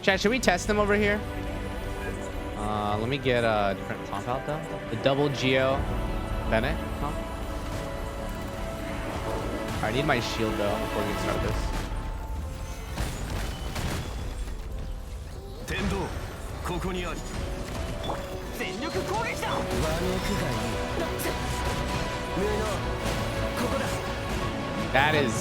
Chat, should we test them over here? Let me get a different comp out though. The double Geo Bennett comp. I need my shield though before we can start this. That is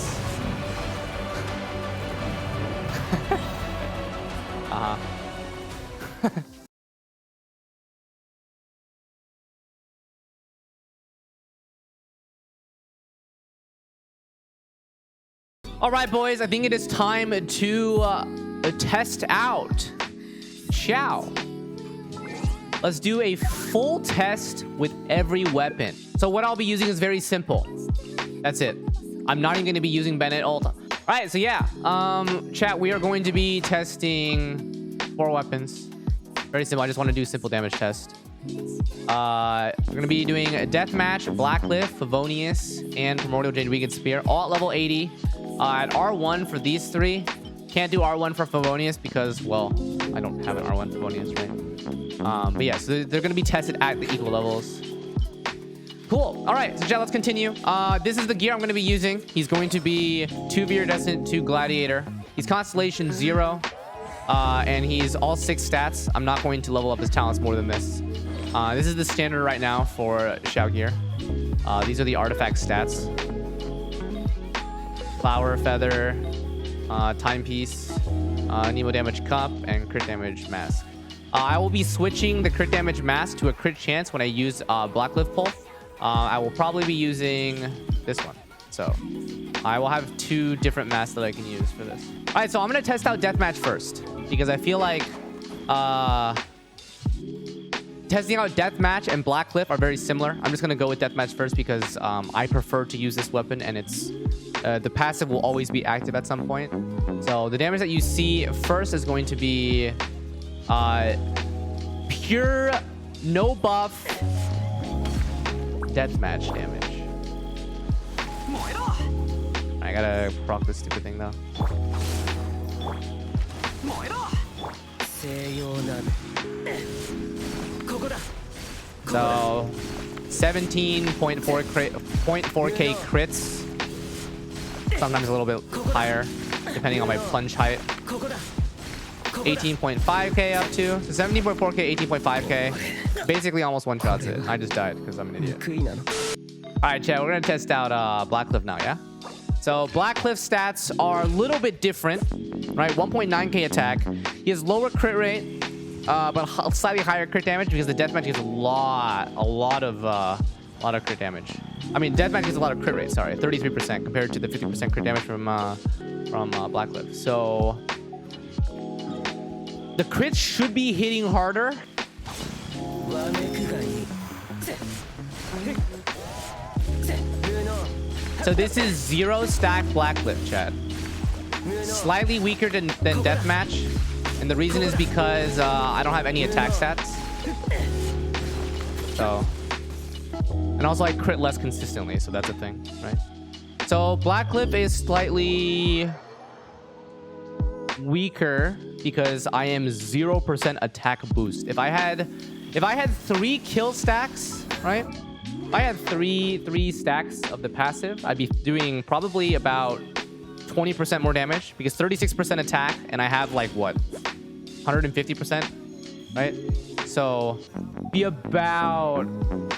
All right, boys, I think it is time to test out Xiao. Let's do a full test with every weapon. So what I'll be using is very simple. That's it. I'm not even going to be using Bennett ult. All right, so yeah, chat, we are going to be testing 4 weapons. Very simple. I just want to do a simple damage test. We're going to be doing a Deathmatch, Blackcliff, Favonius, and Primordial Jade Spear, all at level 80. At R1 for these 3. Can't do R1 for Favonius because, well, I don't have an R1 Favonius, right? But yeah, so they're going to be tested at the equal levels. Cool. All right, so chat, let's continue. This is the gear I'm going to be using. He's going to be 2 Viridescent, 2 Gladiator. He's Constellation 0, and he's all 6 stats. I'm not going to level up his talents more than this. This is the standard right now for Xiao gear. These are the artifact stats. Flower, Feather, Timepiece, Nemo Damage Cup, and Crit Damage Mask. I will be switching the Crit Damage Mask to a Crit Chance when I use Blackcliff Pull. I will probably be using this one. So I will have 2 different masks that I can use for this. All right, so I'm going to test out Deathmatch first because I feel like testing out Deathmatch and Blackcliff are very similar. I'm just going to go with Deathmatch first because I prefer to use this weapon, and it's the passive will always be active at some point. So the damage that you see first is going to be pure no buff Deathmatch damage. I gotta proc this stupid thing though. So 17.4k crits. Sometimes a little bit higher, depending on my plunge height. 18.5k up to. So 17.4k, 18.5k. Basically almost one-shots it. I just died because I'm an idiot. Alright, chat, we're going to test out Blackcliff now, yeah? So Blackcliff stats are a little bit different, right? 1.9k attack. He has lower crit rate, but slightly higher crit damage because the Deathmatch gets a lot of crit damage. I mean, Deathmatch gets a lot of crit rate, sorry, 33% compared to the 50% crit damage from Blackcliff. So the crits should be hitting harder. So this is 0 stack Blackcliff, chat. Slightly weaker than Deathmatch. And the reason is because I don't have any attack stats. So... And also I crit less consistently, so that's a thing, right? So Blackcliff is slightly weaker because I am 0% attack boost. If I had 3 kill stacks, right? If I had three stacks of the passive, I'd be doing probably about 20% more damage because 36% attack, and I have like what, 150%, right? So be about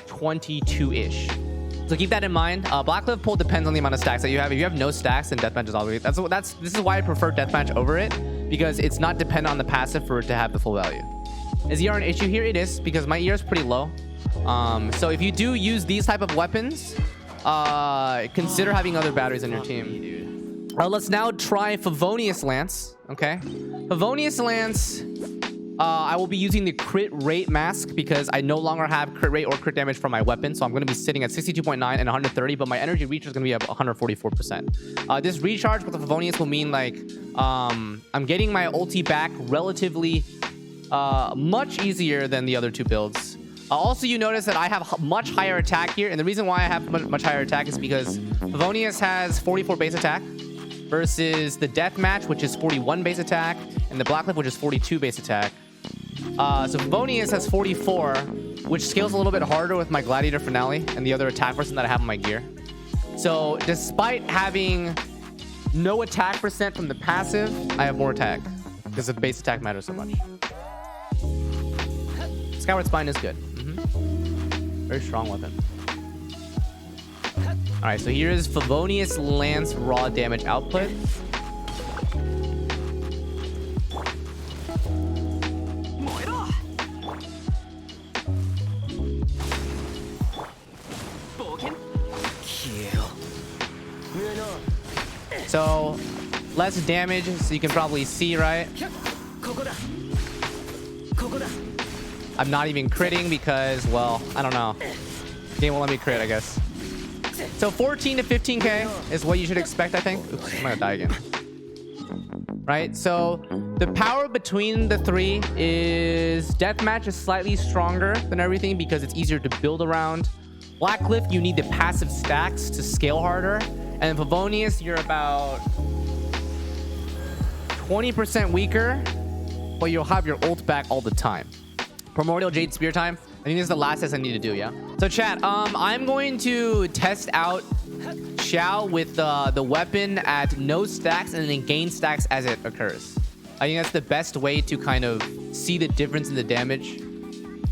22-ish. So keep that in mind. Blackcliff pull depends on the amount of stacks that you have. If you have no stacks, then Deathmatch is always... This is why I prefer Deathmatch over it, because it's not dependent on the passive for it to have the full value. Is ER an issue here? It is, because my ER is pretty low. So if you do use these type of weapons, consider having other batteries on your team. Let's now try Favonius Lance. Okay, Favonius Lance. I will be using the crit rate mask because I no longer have crit rate or crit damage from my weapon. So I'm going to be sitting at 62.9 and 130, but my energy reach is going to be at 144%. This recharge with the Favonius will mean like I'm getting my ulti back relatively much easier than the other 2 builds. Also, you notice that I have much higher attack here. And the reason why I have much higher attack is because Favonius has 44 base attack versus the Deathmatch, which is 41 base attack, and and the Blackcliff, which is 42 base attack. So Favonius has 44, which scales a little bit harder with my Gladiator Finale and the other attack person that I have in my gear. So despite having no attack percent from the passive, I have more attack because the base attack matters so much. Skyward Spine is good. Very strong weapon. All right, so here's Favonius Lance raw damage output. So less damage, so you can probably see, right? I'm not even critting because, well, I don't know. Game won't let me crit, I guess. So 14 to 15k is what you should expect, I think. Oops, I'm gonna die again. Right, so the power between the three is Deathmatch is slightly stronger than everything because it's easier to build around. Blackcliff, you need the passive stacks to scale harder. And Favonius, you're about 20% weaker, but you'll have your ult back all the time. Primordial Jade Spear time. I think this is the last test I need to do, yeah? So chat, I'm going to test out Xiao with the weapon at no stacks and then gain stacks as it occurs. I think that's the best way to kind of see the difference in the damage,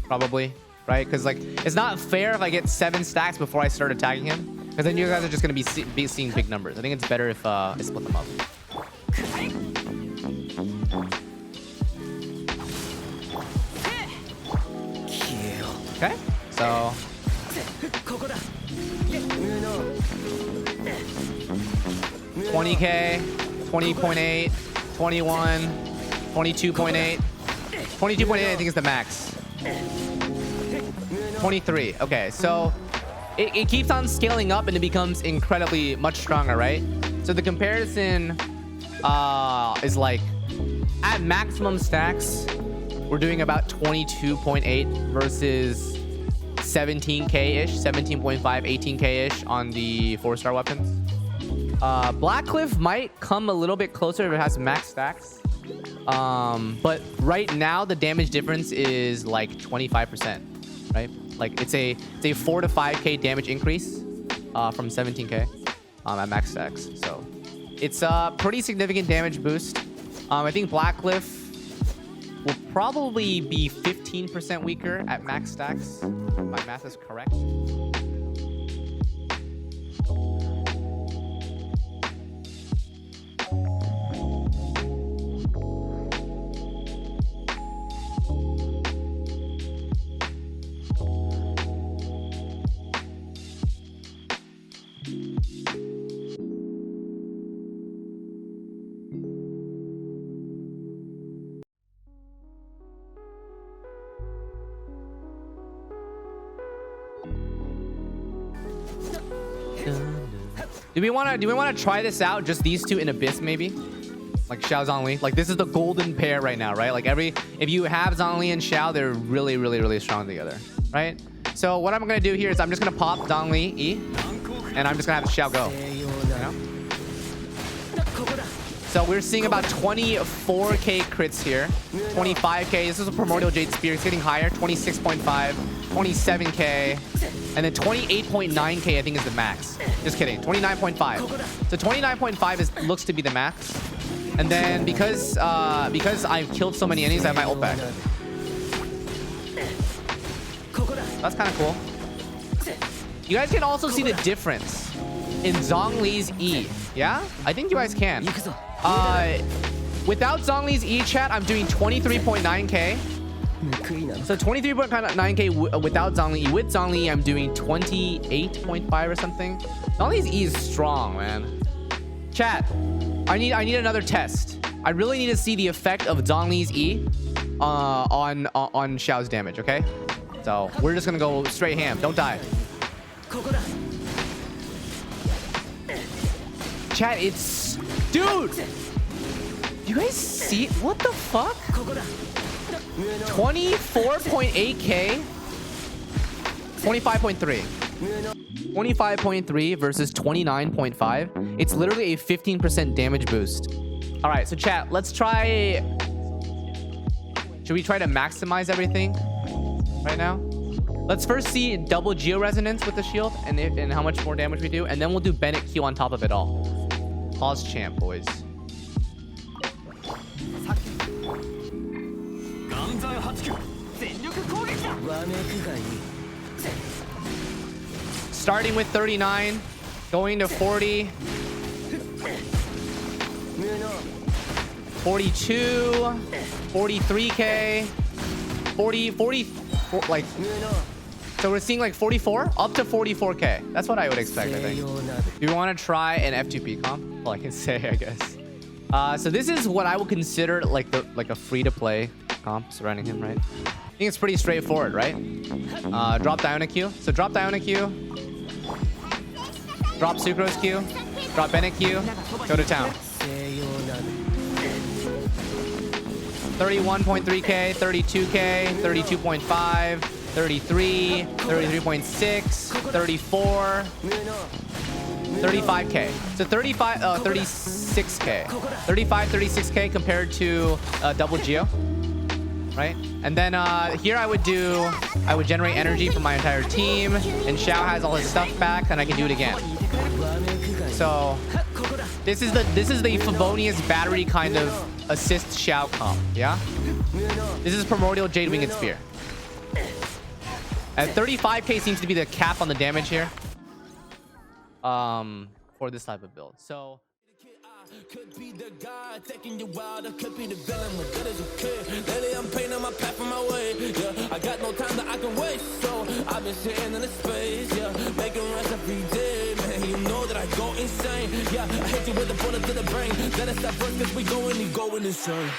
probably, right? Because like, it's not fair if I get 7 stacks before I start attacking him. Because then you guys are just going to be seeing big numbers. I think it's better if I split them up. Okay, so... 20k, 20.8, 21, 22.8. 22.8 I think is the max. 23, okay, so... It keeps on scaling up and it becomes incredibly much stronger, right? So the comparison is like at maximum stacks, we're doing about 22.8 versus 17k-ish, 17.5, 18k-ish on the 4-star weapons. Blackcliff might come a little bit closer if it has max stacks. But right now the damage difference is like 25%, right? Like it's a 4 to 5k damage increase from 17k at max stacks. So it's a pretty significant damage boost. I think Blackcliff will probably be 15% weaker at max stacks, if my math is correct. Do we want to try this out? Just these two in Abyss, maybe? Like Xiao Zhongli. Like this is the golden pair right now, right? Like if you have Zhongli and Xiao, they're really, really, really strong together, right? So what I'm gonna do here is I'm just gonna pop Zhongli E, and I'm just gonna have Xiao go. You know? So we're seeing about 24k crits here, 25k. This is a Primordial Jade Spear. It's getting higher, 26.5, 27k. And then 28.9k I think is the max. Just kidding. 29.5. So 29.5 looks to be the max. And then because I've killed so many enemies, I have my ult back. That's kind of cool. You guys can also see the difference in Zhongli's E. Yeah? I think you guys can. Without Zhongli's E, chat, I'm doing 23.9k. So 23.9k without Zhongli E. With Zhongli E, I'm doing 28.5 or something. Zhongli's E is strong, man. Chat, I need another test. I really need to see the effect of Zhongli's E on Xiao's damage, okay? So we're just gonna go straight ham. Don't die. Chat, it's... Dude! You guys see... What the fuck? 24.8k? 25.3. 25.3 versus 29.5. It's literally a 15% damage boost. All right, so chat, let's try Should we try to maximize everything right now? Let's first see double Geo Resonance with the shield and how much more damage we do. And then we'll do Bennett Q on top of it all. Pause champ, boys. Starting with 39, going to 40, 42, 43k, 40, like, so we're seeing like 44 up to 44k. That's what I would expect, I think. Do you want to try an F2P comp? All I can say, I guess. So this is what I would consider like a free-to-play comp surrounding him, right? I think it's pretty straightforward, right? Drop Diona Q. So drop Diona Q. Drop Sucrose Q. Drop Bennett Q. Go to town. 31.3k, 32k, 32.5, 33, 33.6, 34, 35k. So 36k. 36k compared to double Geo, right? And then here I would generate energy for my entire team, and Xiao has all his stuff back, and I can do it again. So this is the Favonius battery kind of assist Xiao comp, yeah? This is Primordial Jade Winged Spear. And 35k seems to be the cap on the damage here. For this type of build. So could be the guy taking you wild, or could be the villain, but good as a kid. Lately I'm painting my path on my way. Yeah, I got no time that I can waste, so I've been sitting in the space. Yeah, making rest every day, man. You know that I go insane. Yeah, I hit you with a bullet to the brain. Let us stop first, cause we going insane.